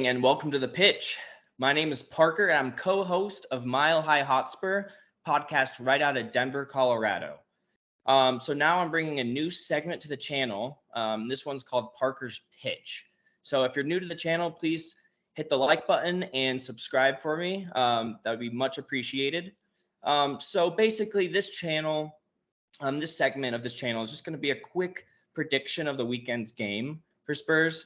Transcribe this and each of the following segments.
evening and welcome to The Pitch. My name is Parker and I'm co-host of Mile High Hotspur podcast right out of Denver, Colorado. So now I'm bringing a new segment to the channel. This one's called Parker's Pitch. So if you're new to the channel, please hit the like button and subscribe for me. That would be much appreciated. So basically this channel, this segment of this channel is just going to be a quick prediction of the weekend's game for Spurs.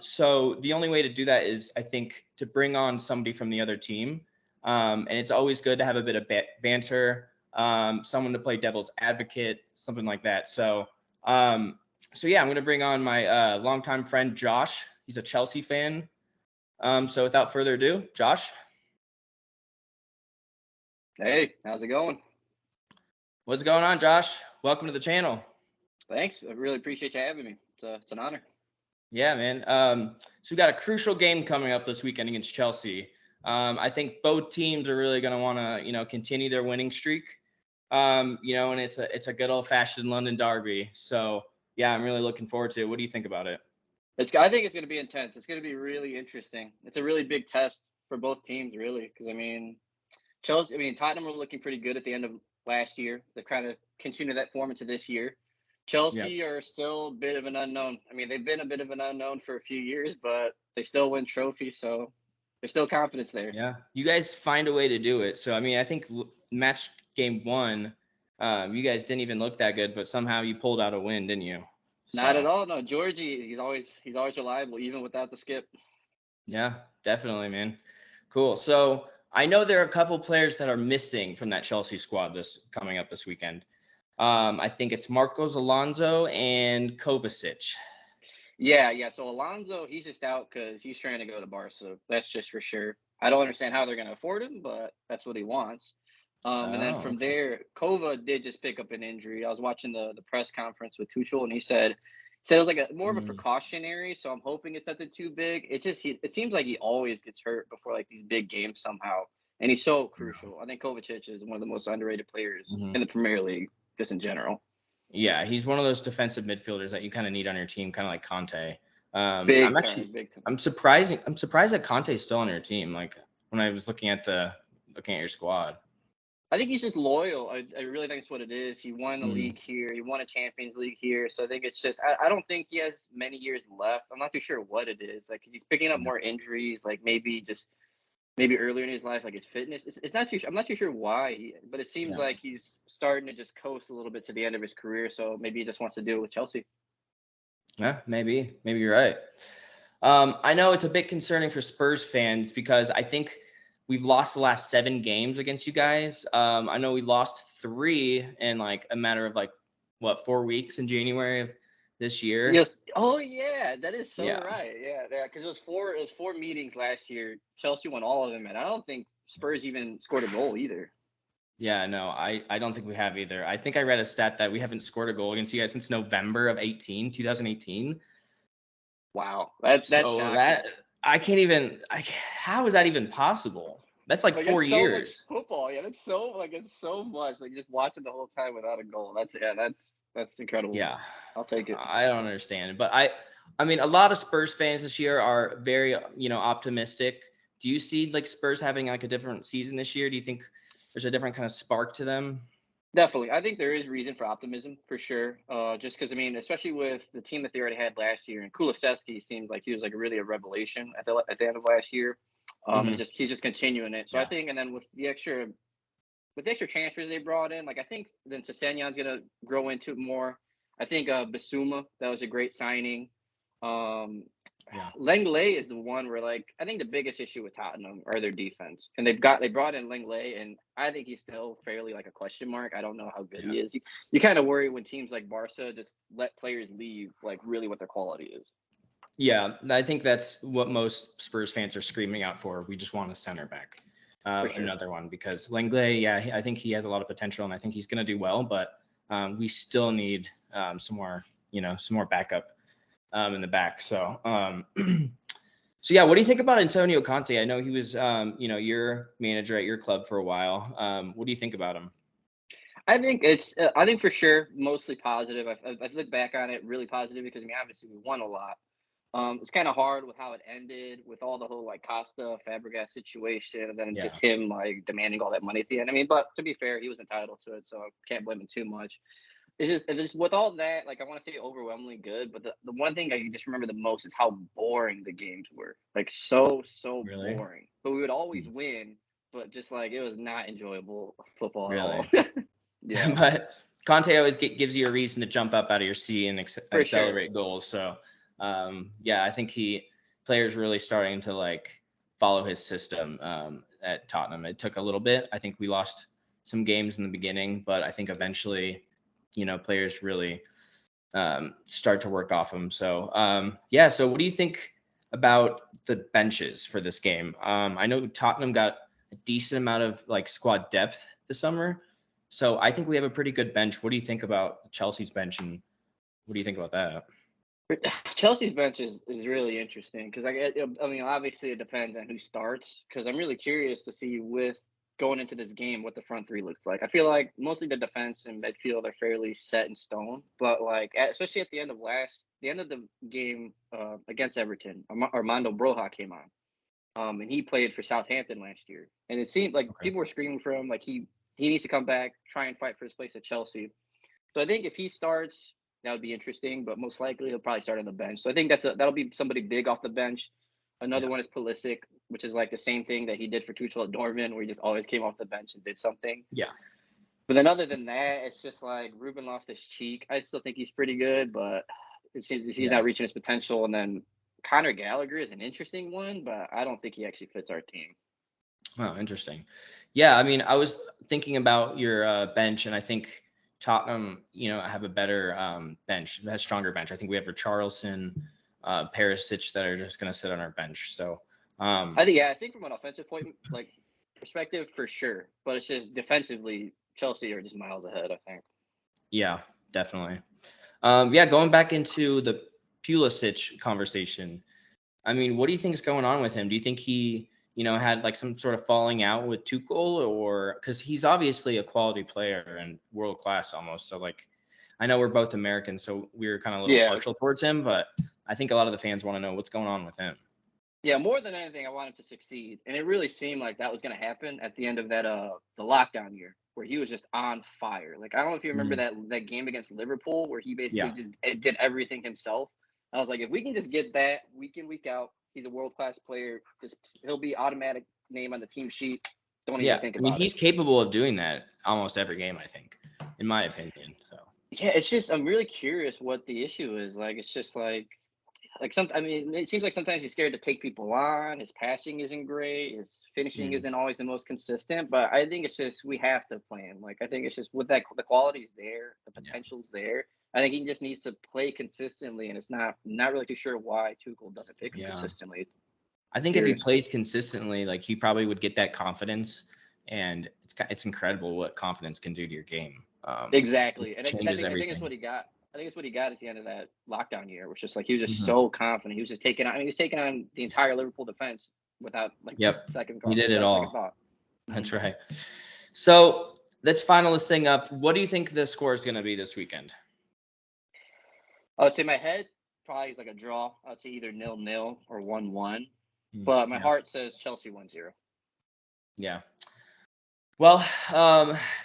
So the only way to do that is, I think, to bring on somebody from the other team. And it's always good to have a bit of banter, someone to play devil's advocate, something like that. So yeah, I'm going to bring on my longtime friend, Josh. He's a Chelsea fan. So without further ado, Josh. Hey, how's it going? What's going on, Josh? Welcome to the channel. Thanks. I really appreciate you having me. It's an honor. Yeah, man. So we got a crucial game coming up this weekend against Chelsea. I think both teams are really going to want to, continue their winning streak. And it's a good old fashioned London derby. So yeah, I'm really looking forward to it. What do you think about it? I think it's going to be intense. It's going to be really interesting. It's a really big test for both teams, really, because Tottenham were looking pretty good at the end of last year. They've kind of continued that form into this year. Chelsea are still a bit of an unknown. I mean, they've been a bit of an unknown for a few years, but they still win trophies, so there's still confidence there. Yeah, you guys find a way to do it. So, I think match game 1, you guys didn't even look that good, but somehow you pulled out a win, didn't you? So. Not at all. No, Georgie, he's always reliable, even without the skip. Yeah, definitely, man. Cool. So I know there are a couple players that are missing from that Chelsea squad coming up this weekend. I think it's Marcos Alonso and Kovacic. Yeah. So Alonso, he's just out because he's trying to go to Barca. That's just for sure. I don't understand how they're going to afford him, but that's what he wants. And then from there, Kova did just pick up an injury. I was watching the press conference with Tuchel, and he said it was like more of a precautionary. So I'm hoping it's nothing too big. It seems like he always gets hurt before like these big games somehow, and he's so crucial. I think Kovacic is one of the most underrated players in the Premier League, just in general. Yeah, he's one of those defensive midfielders that you kind of need on your team, kind of like Conte. Big time. I'm surprised that Conte's still on your team. Like when I was looking at your squad. I think he's just loyal. I really think it's what it is. He won the league here. He won a Champions League here. So I think it's just I don't think he has many years left. I'm not too sure what it is. Like, because he's picking up more injuries. Like maybe earlier in his life, like his fitness. It's not too. I'm not too sure why. But it seems like he's starting to just coast a little bit to the end of his career. So maybe he just wants to deal with Chelsea. Yeah, maybe you're right. I know it's a bit concerning for Spurs fans because I think we've lost the last 7 games against you guys. I know we lost 3 in like a matter of 4 weeks in January of this year. Yes. Oh yeah, that is so right. Yeah. Because it was 4 meetings last year. Chelsea won all of them, and I don't think Spurs even scored a goal either. Yeah, no, I don't think we have either. I think I read a stat that we haven't scored a goal against you guys since November of 2018. Wow, that's I can't even. How is that even possible? That's like 4 years. So much football, yeah. It's so much. Like just watching the whole time without a goal. That's incredible. Yeah, I'll take it. I don't understand, but I mean, a lot of Spurs fans this year are very optimistic. Do you see like Spurs having like a different season this year? Do you think there's a different kind of spark to them? Definitely. I think there is reason for optimism for sure. Just because, especially with the team that they already had last year, and Kulusevski seemed like he was like really a revelation at the end of last year. And he's just continuing it. So I think, and then with the extra transfers they brought in, like I think then Sessegnon going to grow into it more. I think Bissouma, that was a great signing. Lenglet is the one where I think the biggest issue with Tottenham are their defense, and they brought in Lenglet, and I think he's still fairly like a question mark. I don't know how good he is. You kind of worry when teams like Barca just let players leave, like really what their quality is. Yeah, I think that's what most Spurs fans are screaming out for. We just want a center back, another one, because Lenglet, I think he has a lot of potential, and I think he's going to do well, but we still need some more backup in the back. So, so yeah, what do you think about Antonio Conte? I know he was, your manager at your club for a while. What do you think about him? I think I think for sure, mostly positive. I look back on it really positive because obviously we won a lot. It's kind of hard with how it ended, with all the whole like Costa Fabregas situation, and then Yeah. just him like demanding all that money at the end. I mean, but to be fair, he was entitled to it, so I can't blame him too much. It's just with all that, like I want to say overwhelmingly good, but the one thing I can just remember the most is how boring the games were. Like so Really? boring. But we would always win, but just like it was not enjoyable football at all. Really? Yeah, But Conte always gives you a reason to jump up out of your seat and for sure. celebrate goals. So, yeah, I think players really starting to like follow his system at Tottenham. It took a little bit. I think we lost some games in the beginning, but I think eventually, players really start to work off him. So, yeah. So, what do you think about the benches for this game? I know Tottenham got a decent amount of like squad depth this summer. So I think we have a pretty good bench. What do you think about Chelsea's bench, and what do you think about that? Chelsea's bench is really interesting because I mean obviously it depends on who starts because I'm really curious to see with going into this game what the front three looks like. I feel like mostly the defense and midfield are fairly set in stone, but like especially at the end of the game against Everton, Armando Broja came on, and he played for Southampton last year, and it seemed like Okay. people were screaming for him like he needs to come back, try and fight for his place at Chelsea. So I think if he starts, that would be interesting, but most likely he'll probably start on the bench. So I think that'll be somebody big off the bench. Another Yeah. one is Pulisic, which is like the same thing that he did for Tuchel at Dortmund, where he just always came off the bench and did something. Yeah. But then other than that, it's just like Ruben Loftus-Cheek. I still think he's pretty good, but it seems he's Yeah. not reaching his potential. And then Conor Gallagher is an interesting one, but I don't think he actually fits our team. Oh, interesting. Yeah. I mean, I was thinking about your bench, and I think Tottenham, have a better bench, has stronger bench. I think we have Richarlison, Perisic that are just going to sit on our bench. So, I think from an offensive point like perspective, for sure. But it's just defensively, Chelsea are just miles ahead, I think. yeah, definitely. Yeah, going back into the Pulisic conversation. I mean, what do you think is going on with him? Do you think he, had like some sort of falling out with Tuchel, or because he's obviously a quality player and world class almost. So like, I know we're both Americans, so we're kind of a little Yeah. partial towards him, but I think a lot of the fans want to know what's going on with him. Yeah, more than anything, I want him to succeed. And it really seemed like that was gonna happen at the end of that the lockdown year where he was just on fire. Like I don't know if you remember Mhm. that game against Liverpool where he basically Yeah, just did everything himself. I was like, if we can just get that week in, week out, he's a world class player. Just he'll be automatic name on the team sheet. Don't even yeah. think I mean, about it. he's capable of doing that almost every game, I think, in my opinion. So Yeah, it's just I'm really curious what the issue is. Like it's just I mean, it seems like sometimes he's scared to take people on. His passing isn't great. His finishing mm, isn't always the most consistent. But I think it's just we have to play him. Like I think it's just with that the quality's there, the yeah, potential's there. I think he just needs to play consistently, and it's not really too sure why Tuchel doesn't pick him yeah. consistently. I think if he Curious. plays consistently, like he probably would get that confidence, and it's incredible what confidence can do to your game. It Exactly, and changes I think it's everything. what he got. I think it's what he got at the end of that lockdown year, which just like he was just Mhm. so confident. He was just taking on. I mean, he was taking on the entire Liverpool defense without like Yep, second he did it without a second all. thought. That's Mhm. right. So let's final this thing up. What do you think the score is going to be this weekend? I would say my head probably is like a draw. I'd say either 0-0 or 1-1. But my Yeah, heart says Chelsea 1-0. yeah. Well,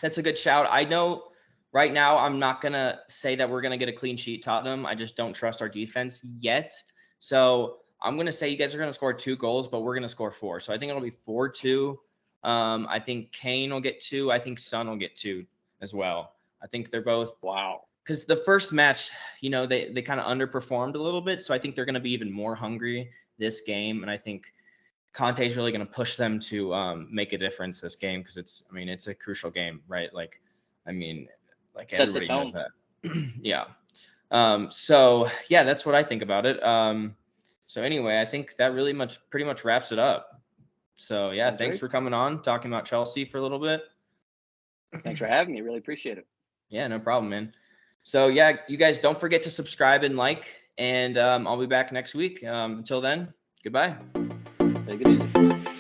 that's a good shout. I know right now I'm not gonna say that we're gonna get a clean sheet, Tottenham. I just don't trust our defense yet. So I'm gonna say you guys are gonna score 2 goals, but we're gonna score 4. So I think it'll be 4-2. I think Kane will get 2. I think Son will get 2 as well. I think they're both Wow. because the first match, they kind of underperformed a little bit. So I think they're gonna be even more hungry this game, and I think Conte is really going to push them to make a difference this game because it's a crucial game, right? Like, I mean, like Sets the everybody knows tone. that. Yeah. So yeah, that's what I think about it. So anyway, I think that pretty much wraps it up. So yeah, Sounds thanks great. for coming on, talking about Chelsea for a little bit. Thanks for having me. Really appreciate it. Yeah, no problem, man. So yeah, you guys don't forget to subscribe and like, and I'll be back next week. Until then, goodbye. Take it easy.